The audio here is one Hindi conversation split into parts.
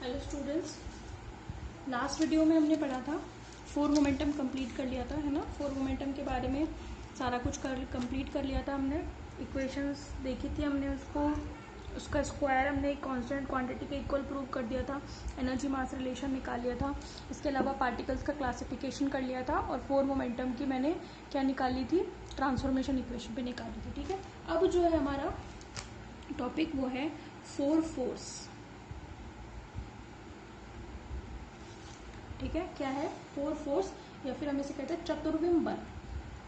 हेलो स्टूडेंट्स, लास्ट वीडियो में हमने पढ़ा था फोर मोमेंटम कंप्लीट कर लिया था, है ना। फोर मोमेंटम के बारे में सारा कुछ कंप्लीट कर लिया था हमने। इक्वेशंस देखी थी हमने, उसका स्क्वायर हमने एक कांस्टेंट क्वांटिटी के इक्वल प्रूव कर दिया था। एनर्जी मास रिलेशन निकाल लिया था। इसके अलावा पार्टिकल्स का क्लासिफिकेशन कर लिया था और फोर मोमेंटम की मैंने क्या निकाली थी, ट्रांसफॉर्मेशन इक्वेशन पे निकाली थी। ठीक है, अब जो है हमारा टॉपिक वो है फोर फोर्स। ठीक है, क्या है फोर फोर्स, या फिर हम इसे कहते हैं चतुर्विम बल।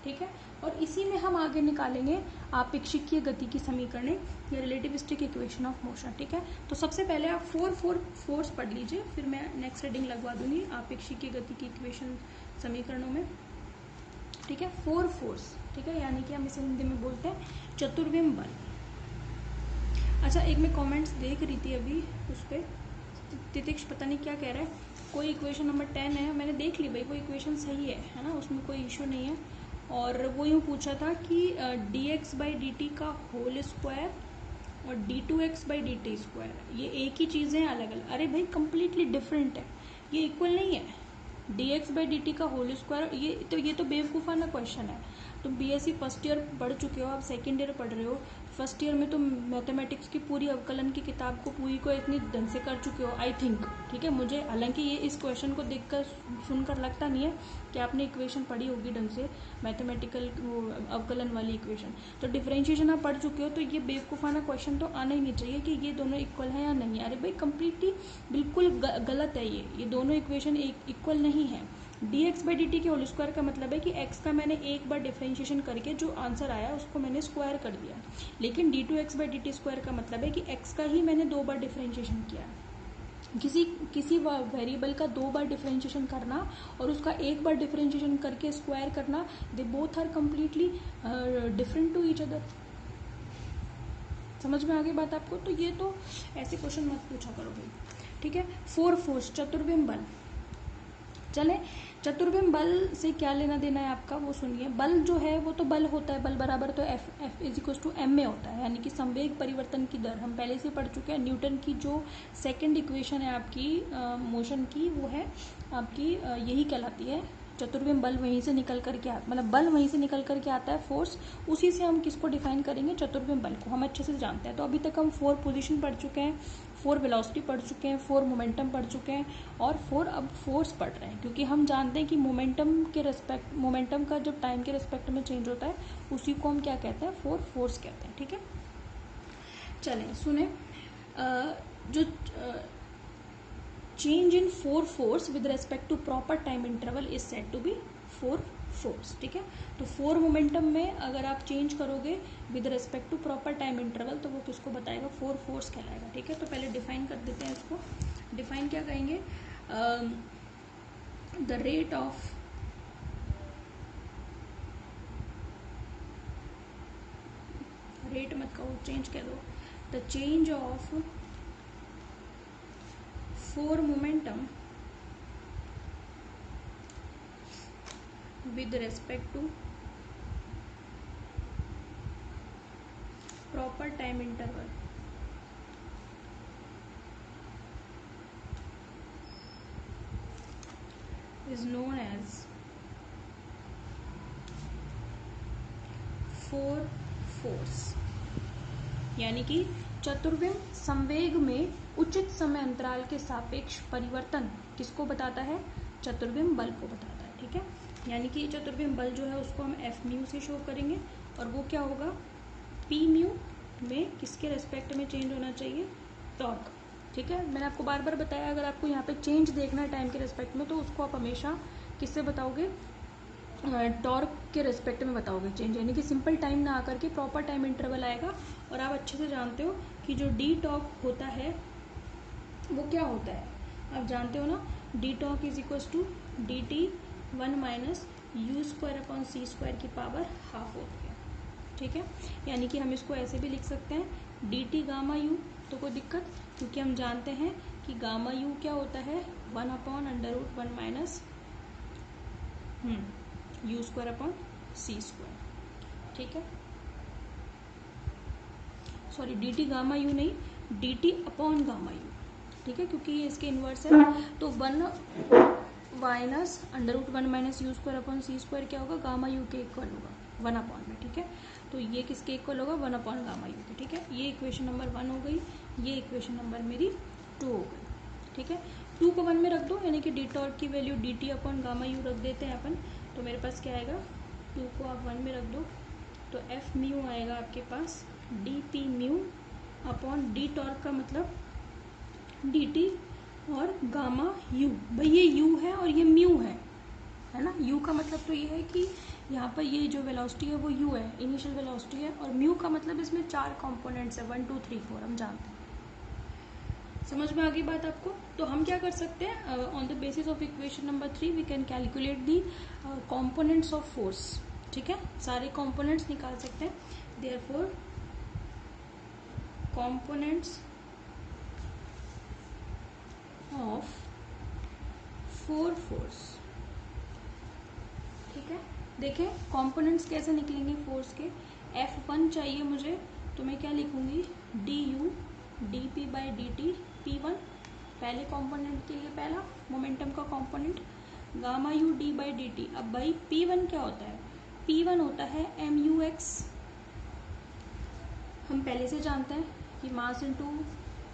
ठीक है, और इसी में हम आगे निकालेंगे आपेक्षिकीय गति की समीकरण या रिलेटिविस्टिक इक्वेशन ऑफ मोशन। ठीक है, तो सबसे पहले आप फोर फोर्स पढ़ लीजिए, फिर मैं नेक्स्ट हेडिंग लगवा दूंगी आपेक्षिकीय गति की इक्वेशन समीकरणों में। ठीक है, फोर फोर्स, ठीक है, यानी कि हम इसे हिंदी में बोलते हैं चतुर्विम बल। अच्छा, एक मैं कॉमेंट्स देख रही थी अभी, उस पर तितिक्ष पता नहीं क्या कह रहा है। कोई इक्वेशन नंबर 10 है, मैंने देख ली भाई, वो इक्वेशन सही है ना, उसमें कोई इश्यू नहीं है। और वो यूँ पूछा था कि dx/dt का होल स्क्वायर और d2x/dt स्क्वायर, ये एक ही चीज़ें अलग अलग। अरे भाई, कंप्लीटली डिफरेंट है, ये इक्वल नहीं है। dx/dt का होल स्क्वायर, ये तो बेवकूफ़ाना क्वेश्चन है। तुम बीएससी फर्स्ट ईयर पढ़ चुके हो, आप सेकंड ईयर पढ़ रहे हो। फर्स्ट ईयर में तुम मैथमेटिक्स की पूरी अवकलन की किताब को पूरी को इतनी ढंग से कर चुके हो, आई थिंक। ठीक है, मुझे हालांकि ये इस क्वेश्चन को देखकर सुनकर लगता नहीं है कि आपने इक्वेशन पढ़ी होगी ढंग से, मैथमेटिकल अवकलन वाली इक्वेशन। तो डिफरेंशिएशन आप पढ़ चुके हो, तो ये बेवकूफ़ाना क्वेश्चन तो आना ही नहीं चाहिए कि ये दोनों इक्वल है या नहीं। अरे भाई, कंप्लीटली बिल्कुल गलत है ये दोनों इक्वेशन इक्वल नहीं है। dx/dt के होल स्क्वायर का मतलब है कि x का मैंने एक बार डिफरेंशिएशन करके जो आंसर आया उसको मैंने स्क्वायर कर दिया। लेकिन d2x/dt स्क्वायर का मतलब है कि x का ही मैंने दो बार डिफरेंशिएशन किया। किसी वेरिएबल का दो बार डिफरेंशिएशन करना और उसका एक बार डिफरेंशिएशन करके स्क्वायर करना, they both are completely different to each other. समझ में आ गई बात आपको? तो ये तो ऐसे क्वेश्चन मत पूछा करो भाई। ठीक है, फोर फोर्स, चतुर्विम बल। चले, चतुर्विम बल से क्या लेना देना है आपका, वो सुनिए। बल जो है वो तो बल होता है, बल बराबर तो F = m में होता है, यानी कि संवेग परिवर्तन की दर। हम पहले से पढ़ चुके हैं। न्यूटन की जो सेकंड इक्वेशन है आपकी मोशन की, वो है आपकी यही कहलाती है चतुर्विम बल। वहीं से निकल करके मतलब बल वहीं से निकल करके आता है, फोर्स। उसी से हम किसको डिफाइन करेंगे, चतुर्विम बल को। हम अच्छे से जानते हैं। तो अभी तक हम फोर पोजीशन पढ़ चुके हैं, फोर वेलोसिटी पढ़ चुके हैं, फोर मोमेंटम पढ़ चुके हैं और फोर अब फोर्स पढ़ रहे हैं, क्योंकि हम जानते हैं कि मोमेंटम का जब टाइम के रिस्पेक्ट में चेंज होता है उसी को हम क्या कहते हैं, फोर फोर्स कहते हैं। ठीक है, चलें सुने। जो change in four force with respect to proper time interval is said to be four force. ठीक है, तो फोर मोमेंटम में अगर आप चेंज करोगे with respect to proper time interval, तो वो किसको बताएगा, फोर फोर्स कहलाएगा। ठीक है, तो पहले डिफाइन कर देते हैं इसको। डिफाइन क्या कहेंगे, द रेट ऑफ रेट मत कहो, चेंज कह दो। The change of four momentum with respect to proper time interval is known as four force। यानी कि चतुर्विम संवेग में उचित समय अंतराल के सापेक्ष परिवर्तन किसको बताता है, चतुर्विम बल को बताता है। ठीक है, यानी कि चतुर्विम बल जो है उसको हम एफ म्यू से शो करेंगे, और वो क्या होगा, पी म्यू में किसके रेस्पेक्ट में चेंज होना चाहिए, टॉर्क। ठीक है, मैंने आपको बार बार बताया, अगर आपको यहाँ पे चेंज देखना है टाइम के रेस्पेक्ट में, तो उसको आप हमेशा किससे बताओगे, टॉर्क के रेस्पेक्ट में बताओगे चेंज। यानी कि सिंपल टाइम ना आकर के प्रॉपर टाइम इंटरवल आएगा। और आप अच्छे से जानते हो कि जो डी टॉक होता है वो क्या होता है, आप जानते हो ना, डी टॉक = dt 1 - u² की पावर हाफ होती है। ठीक है, यानी कि हम इसको ऐसे भी लिख सकते हैं, dt गामा u। तो कोई दिक्कत, क्योंकि हम जानते हैं कि गामा u क्या होता है, 1/√1 - u²/c²। ठीक है, सॉरी, dt गामा u नहीं, dt अपॉन गामा u। ठीक है, क्योंकि ये इसके इन्वर्स है। तो 1 minus √1 minus U square upon C square क्या होगा, गामा यू के इक्वल होगा 1 अपॉन में। ठीक है, तो ये किसके इक्वल होगा, 1 अपॉन गामा यू के। ठीक है, ये इक्वेशन नंबर 1 हो गई, ये इक्वेशन नंबर मेरी 2 हो गई। ठीक है, 2 को 1 में रख दो, यानी कि डी टॉर्क की value D T upon gamma you रख देते हैं अपन। तो मेरे पास क्या आएगा, 2 को आप 1 में रख दो तो एफ म्यू आएगा आपके पास D P mu upon D टॉर्क का मतलब डी टी और गामा यू। भाई ये यू है और ये म्यू है ना। यू का मतलब तो ये है कि यहाँ पर ये जो वेलोसिटी है वो यू है, इनिशियल वेलोसिटी है, और म्यू का मतलब इसमें 4 कंपोनेंट्स है, 1 2 3 4 हम जानते हैं। समझ में आ गई बात आपको। तो हम क्या कर सकते हैं, on the basis of equation number 3 we can calculate the components of force. ठीक है, सारे कंपोनेंट्स निकाल सकते हैं। Therefore components of 4 force. ठीक है, देखें कंपोनेंट्स कैसे निकलेंगे फोर्स के। F1 चाहिए मुझे, तो मैं क्या लिखूंगी, D U D P by D T P1 पहले कंपोनेंट के लिए पहला मोमेंटम का component, gamma U D by D T. अब भाई P1 क्या होता है, P1 होता है MUX। हम पहले से जानते हैं कि मास इनटू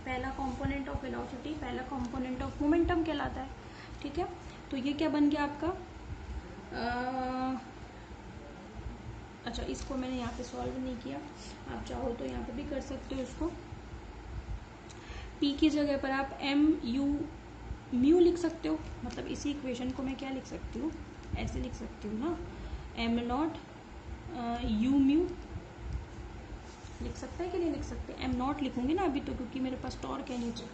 पहला कंपोनेंट ऑफ वेलोसिटी पहला कंपोनेंट ऑफ मोमेंटम कहलाता है। ठीक है, तो ये क्या बन गया आपका, अच्छा इसको मैंने यहाँ पे सॉल्व नहीं किया, आप चाहो तो यहाँ पे भी कर सकते हो इसको। P की जगह पर आप एम यू म्यू लिख सकते हो, मतलब इसी इक्वेशन को मैं क्या लिख सकती हूँ, ऐसे लिख सकती हूँ ना, एम नॉट यू म्यू लिख सकते हैं कि नहीं लिख सकते। एम नॉट लिखूंगी ना अभी तो, क्योंकि मेरे पास टॉर्क है नीचे।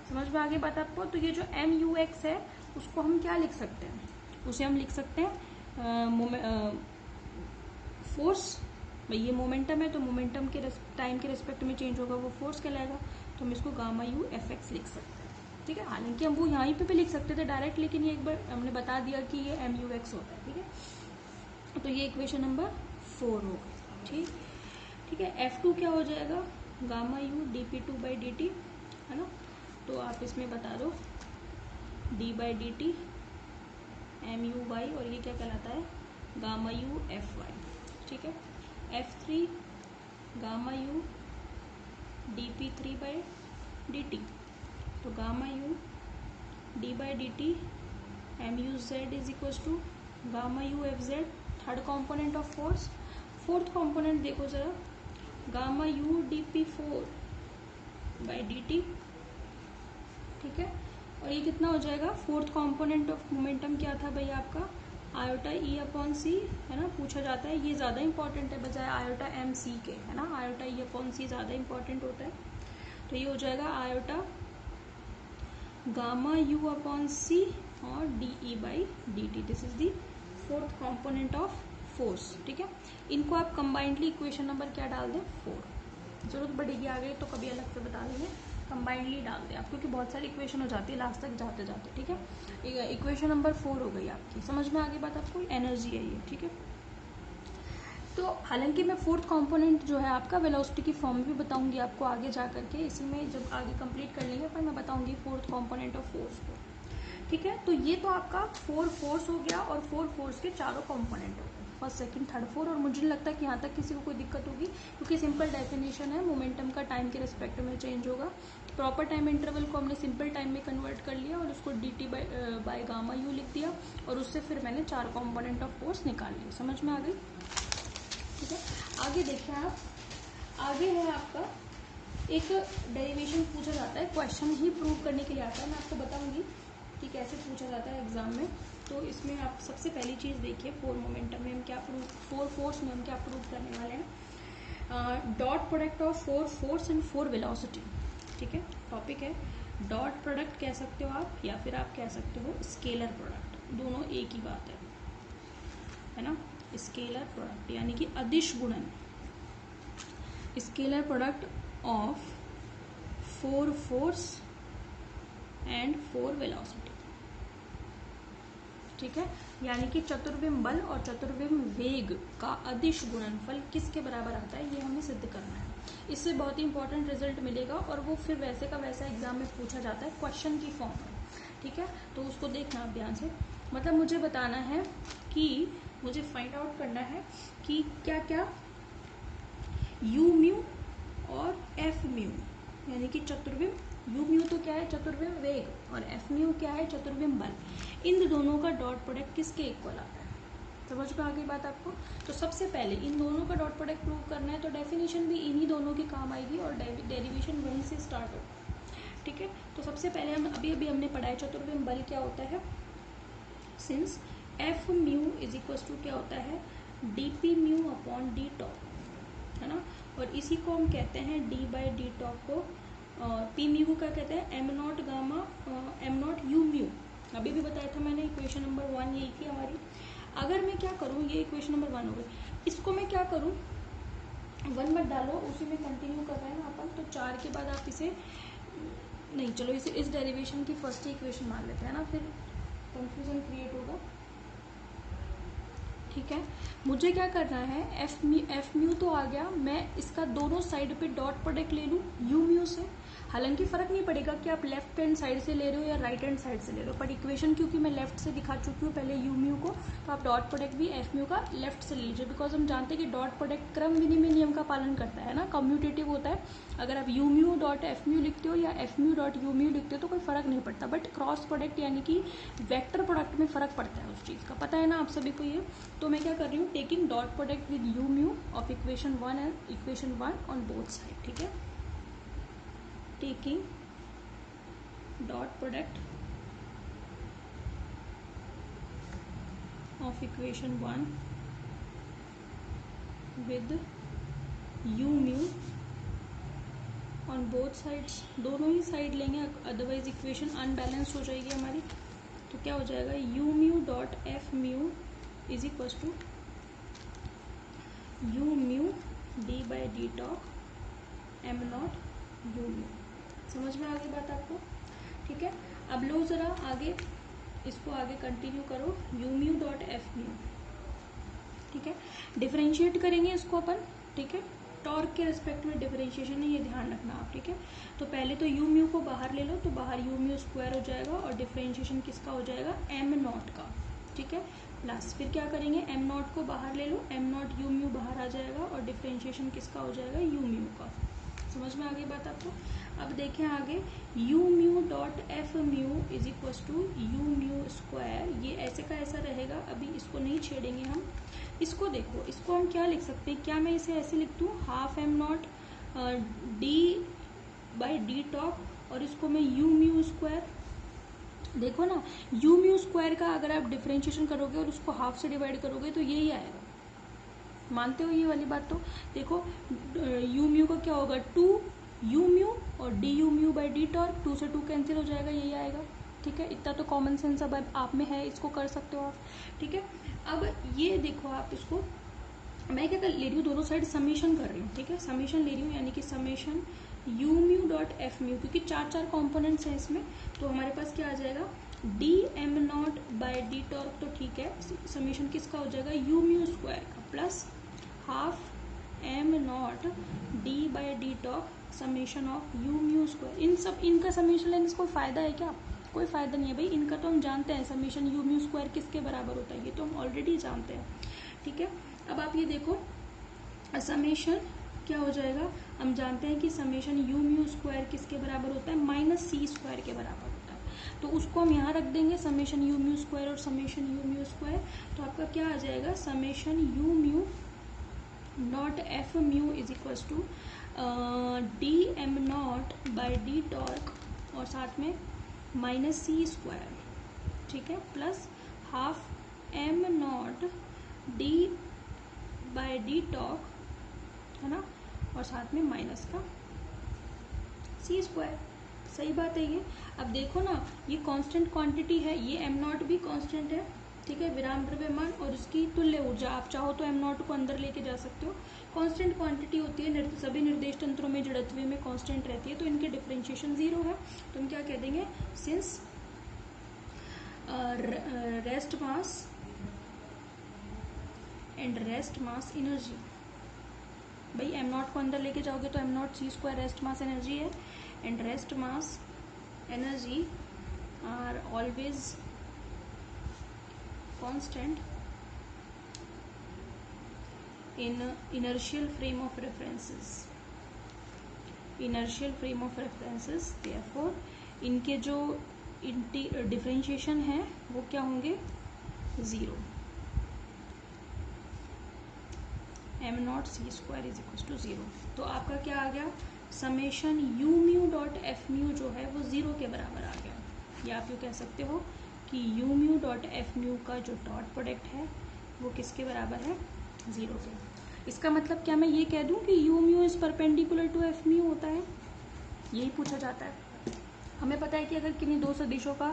समझ में आगे बात आपको। तो ये जो MUX है उसको हम क्या लिख सकते हैं, उसे हम लिख सकते हैं फोर्स। भाई ये मोमेंटम है तो मोमेंटम के टाइम के रेस्पेक्ट में चेंज होगा वो फोर्स कहलाएगा, तो हम इसको गामा यू FX लिख सकते हैं। ठीक है, हालांकि हम वो यहाँ पे भी लिख सकते थे डायरेक्ट, लेकिन ये एक बार हमने बता दिया कि ये MUX होता है। ठीक है, तो ये इक्वेशन नंबर 4 हो गई। ठीक है, F2 क्या हो जाएगा, gamma you dP2 by D T, है ना। तो आप इसमें बता दो d by D T MUY, और ये क्या कहलाता है, गामा यू FY। ठीक है, F3 gamma u dP3 by D T, तो gamma u d by D T MUZ is equal to gamma u FZ, third component of force. Fourth component देखो जरा, gamma u dP4 by D T. ठीक है, और ये कितना हो जाएगा, फोर्थ कंपोनेंट ऑफ मोमेंटम क्या था भाई आपका, आयोटा ई अपॉन सी, है ना, पूछा जाता है। ये ज़्यादा इंपॉर्टेंट है बजाय आयोटा एम सी के, है ना, आयोटा ई अपॉन सी ज़्यादा इंपॉर्टेंट होता है। तो ये हो जाएगा आयोटा गामा यू अपॉन सी और D E by D T. This is the fourth component of force. ठीक है, इनको आप कंबाइंडली इक्वेशन नंबर क्या डाल दें, 4। जरूरत पड़ेगी आगे तो कभी अलग से बता देंगे, कंबाइंडली डाल दें आप, क्योंकि बहुत सारी इक्वेशन हो जाती है लास्ट तक जाते जाते। ठीक है, इक्वेशन नंबर 4 हो गई आपकी। समझ में आगे बात आपको, एनर्जी है ये। ठीक है, तो हालांकि मैं फोर्थ कंपोनेंट जो है आपका वेलोसिटी की फॉर्म भी बताऊंगी आपको आगे जा करके, इसी में जब आगे कंप्लीट कर लेंगे पर मैं बताऊंगी फोर्थ कंपोनेंट ऑफ फोर्स को। ठीक है, तो ये तो आपका 4 फोर्स हो गया और 4 फोर्स के चारों कंपोनेंट हो गए, फर्स्ट सेकंड थर्ड 4। और मुझे नहीं लगता कि यहाँ तक किसी को कोई दिक्कत होगी, क्योंकि सिंपल डेफिनेशन है, मोमेंटम का टाइम के रिस्पेक्ट में चेंज होगा। प्रॉपर टाइम इंटरवल को हमने सिंपल टाइम में कन्वर्ट कर लिया और उसको D T by gamma you लिख दिया, और उससे फिर मैंने 4 कॉम्पोनेंट ऑफ फोर्स निकाल लिए। समझ में आ गई। ठीक है, आगे देखिए आप, आगे है आपका एक डेरिवेशन पूछा जाता है, क्वेश्चन ही प्रूव करने के लिए आता है। मैं आपको बताऊंगी कि कैसे पूछा जाता है एग्जाम में। तो इसमें आप सबसे पहली चीज़ देखिए, 4 मोमेंटम में हम क्या प्रूव, 4 फोर्स में हम क्या प्रूव करने वाले हैं, dot product of 4 force and 4 velocity. ठीक है, टॉपिक है डॉट प्रोडक्ट कह सकते हो आप, या फिर आप कह सकते हो स्केलर प्रोडक्ट, दोनों एक ही बात है ना। स्केलर प्रोडक्ट यानी कि अदिश गुणन, scalar product of 4 force and 4 velocity. ठीक है, यानी कि चतुर्विम बल और चतुर्विम वेग का अदिश गुणनफल किसके बराबर आता है, ये हमें सिद्ध करना है। इससे बहुत ही इंपॉर्टेंट रिजल्ट मिलेगा और वो फिर वैसे का वैसा एग्जाम में पूछा जाता है क्वेश्चन की फॉर्म में, ठीक है। तो उसको देखना आप ध्यान से, मतलब मुझे बताना है कि मुझे फाइंड आउट करना है कि क्या क्या यू म्यू और एफ म्यू यानी कि चतुर्विम, यू म्यू तो क्या है चतुर्विम वेग और एफ म्यू क्या है चतुर्विम बल, इन दोनों का डॉट प्रोडक्ट किसके इक्वल आता है। समझ में आ गई बात आपको। तो सबसे पहले इन दोनों का डॉट प्रोडक्ट प्रूव करना है, तो डेफिनेशन भी इन्हीं दोनों की काम आएगी और डेरिवेशन वहीं से स्टार्ट होगा, ठीक है। तो सबसे पहले हम अभी हमने पढ़ा है चतुर्विम बल क्या होता है, since F mu is equal to क्या होता है D P mu upon D top, है ना। और इसी को हम कहते हैं डी बाई डी टॉप को, पी म्यू को क्या कहते हैं M naught gamma M naught U mu, अभी भी बताया था मैंने, इक्वेशन नंबर 1 यही थी हमारी। अगर मैं क्या करूँ, ये इक्वेशन नंबर 1 हो गई, इसको मैं क्या करूँ 1 मत डालो, उसी में कंटिन्यू कर रहे हैं ना अपन, तो 4 के बाद आप इसे नहीं, चलो इसे इस डेरिवेशन की फर्स्ट इक्वेशन मान लेते हैं ना, फिर कंफ्यूजन क्रिएट होगा, ठीक है। मुझे क्या करना है एफ म्यू तो आ गया, मैं इसका दोनों साइड पे डॉट प्रोडक्ट ले लूँ यू म्यू से। हालांकि फर्क नहीं पड़ेगा कि आप लेफ्ट हैंड साइड से ले रहे हो या राइट हैंड साइड से ले रहे हो, पर इक्वेशन क्योंकि मैं लेफ्ट से दिखा चुकी हूँ पहले यू म्यू को, तो आप डॉट प्रोडक्ट भी एफ म्यू का लेफ्ट से ले लीजिए, बिकॉज हम जानते हैं कि डॉट प्रोडक्ट क्रम विनिमय नियम का पालन करता है ना, कम्यूटेटिव होता है। अगर आप you mu dot F mu लिखते हो या F mu dot U mu लिखते हो तो कोई फर्क नहीं पड़ता, बट क्रॉस प्रोडक्ट यानी कि वेक्टर प्रोडक्ट में फर्क पड़ता है उस चीज का, पता है ना आप सभी को ये। तो मैं क्या कर रही हूँ taking dot product with U mu of equation 1 and equation 1 on both side, ठीक है। Taking dot product of equation 1 with U mu on both sides, दोनों ही साइड लेंगे अदरवाइज इक्वेशन अनबैलेंस हो जाएगी हमारी। तो क्या हो जाएगा you mu dot F mu is equal to U mu D by D top M naught U mu. समझ में आ गई बात आपको, ठीक है। अब लो जरा आगे, इसको आगे कंटिन्यू करो you mu dot F mu, ठीक है। डिफरेंशिएट करेंगे इसको अपन, ठीक है, टॉर्क के रिस्पेक्ट में डिफरेंशिएशन है, ये ध्यान रखना आप, ठीक है। तो पहले तो यू म्यू को बाहर ले लो, तो बाहर यू म्यू स्क्वायर हो जाएगा और डिफरेंशिएशन किसका हो जाएगा एम नॉट का, ठीक है, प्लस फिर क्या करेंगे एम नॉट को बाहर ले लो, एम नॉट यू म्यू बाहर आ जाएगा और डिफरेंशिएशन किसका हो जाएगा यू म्यू का। समझ में आ गई बात आपको। अब देखें आगे U mu dot F mu is equal to U mu square, ये ऐसे का ऐसा रहेगा, अभी इसको नहीं छेड़ेंगे हम। इसको देखो, इसको हम क्या लिख सकते हैं, क्या मैं इसे ऐसे लिख दूँ half M naught D by D top और इसको मैं यू म्यू स्क्वायर, देखो ना यू म्यू स्क्वायर का अगर आप डिफरेंशिएशन करोगे और उसको हाफ से डिवाइड करोगे तो यही आएगा, मानते हो ये वाली बात। तो देखो यू म्यू का क्या होगा 2 यू म्यू और D you mu by D torque, 2 से 2 कैंसिल हो जाएगा, यही आएगा, ठीक है। इतना तो कॉमन सेंस अब आप में है, इसको कर सकते हो आप, ठीक है। अब ये देखो आप इसको, मैं क्या ले रही हूँ दोनों साइड समीशन कर रही हूँ, ठीक है, समीशन ले रही हूँ यानी कि summation U mu dot F mu, क्योंकि 4 कॉम्पोनेंट्स हैं इसमें, तो हमारे पास क्या आ जाएगा D M naught by D टॉर्क, तो ठीक है, समीशन किसका हो जाएगा यू म्यू स्क्वायर का plus half M naught D by D tau summation of u mu square. इन सब इनका समेशन लेने से कोई फायदा है क्या, कोई फायदा नहीं है भाई, इनका तो हम जानते हैं समेशन यू म्यू स्क्वायर किसके बराबर होता है, ये तो हम ऑलरेडी जानते हैं, ठीक है। अब आप ये देखो समेशन क्या हो जाएगा, हम जानते हैं कि समेशन यू म्यू स्क्वायर किसके बराबर होता है माइनस सी स्क्वायर के बराबर होता है, तो उसको हम यहाँ रख देंगे समेशन यू म्यू स्क्वायर और समेशन यू म्यू स्क्वायर, तो आपका क्या आ जाएगा summation U mu naught F mu is equal to D M naught by D torque और साथ में माइनस सी स्क्वायर, ठीक है, plus half M naught D by D torque, है ना, और साथ में माइनस का सी स्क्वायर। सही बात है ये। अब देखो ना ये कांस्टेंट क्वांटिटी है, ये एम नॉट भी कांस्टेंट है, ठीक है, विराम द्रव्यमान और उसकी तुल्य ऊर्जा, आप चाहो तो एम नॉट को अंदर लेके जा सकते हो, कांस्टेंट क्वांटिटी होती है, सभी निर्देश तंत्रों में जड़त्व में कांस्टेंट रहती है, तो इनके डिफरेंशिएशन 0 है, तो हम क्या कह देंगे since rest mass and rest mass energy, भाई एम नॉट को अंदर लेके जाओगे तो M naught C square rest mass energy है, and rest mass energy are always constant in inertial frame of references, therefore इनके जो डिफरेंशिएशन है वो क्या होंगे, zero. M naught C square is equal to zero. तो आपका क्या आ गया, summation U mu dot F mu जो है वो जीरो के बराबर आ गया, या आप यूँ कह सकते हो कि U mu dot F mu का जो डॉट प्रोडक्ट है वो किसके बराबर है, जीरो के। इसका मतलब क्या मैं ये कह दूं कि U mu is perpendicular to F mu होता है, यही पूछा जाता है। हमें पता है कि अगर किन्हीं दो सदिशों का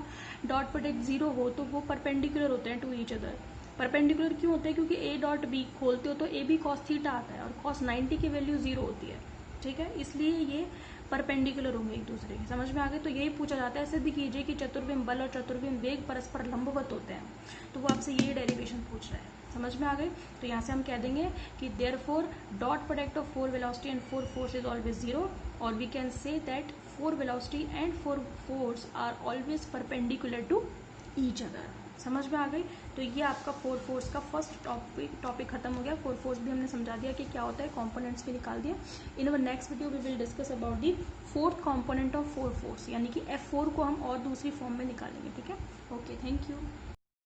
डॉट प्रोडक्ट जीरो हो तो वो परपेंडिकुलर होते हैं टू ईच अदर। परपेंडिकुलर क्यों होते हैं, क्योंकि ए डॉट बी खोलते हो तो ए बी कॉस थीटा आता है और कॉस 90 की वैल्यू जीरो होती है, ठीक है, इसलिए ये परपेंडिकुलर होंगे एक दूसरे के। समझ में आ गए। तो यही पूछा जाता है, सिद्ध कीजिए कि चतुर्विम बल और चतुर्विम वेग परस्पर लंबवत होते हैं, तो वो आपसे ये डेरिवेशन पूछ रहा है। समझ में आ गए। तो यहाँ से हम कह देंगे कि therefore dot product of 4 velocity and 4 force is always zero, और we can say that 4 velocity and 4 force are always perpendicular to each other. समझ में आ गई। तो ये आपका 4 फोर्स का फर्स्ट टॉपिक खत्म हो गया। 4 फोर्स भी हमने समझा दिया कि क्या होता है, कंपोनेंट्स भी निकाल दिया। In our next video we will discuss about the fourth component of 4 force, यानी कि F4 को हम और दूसरी फॉर्म में निकालेंगे, ठीक है। Okay, thank you.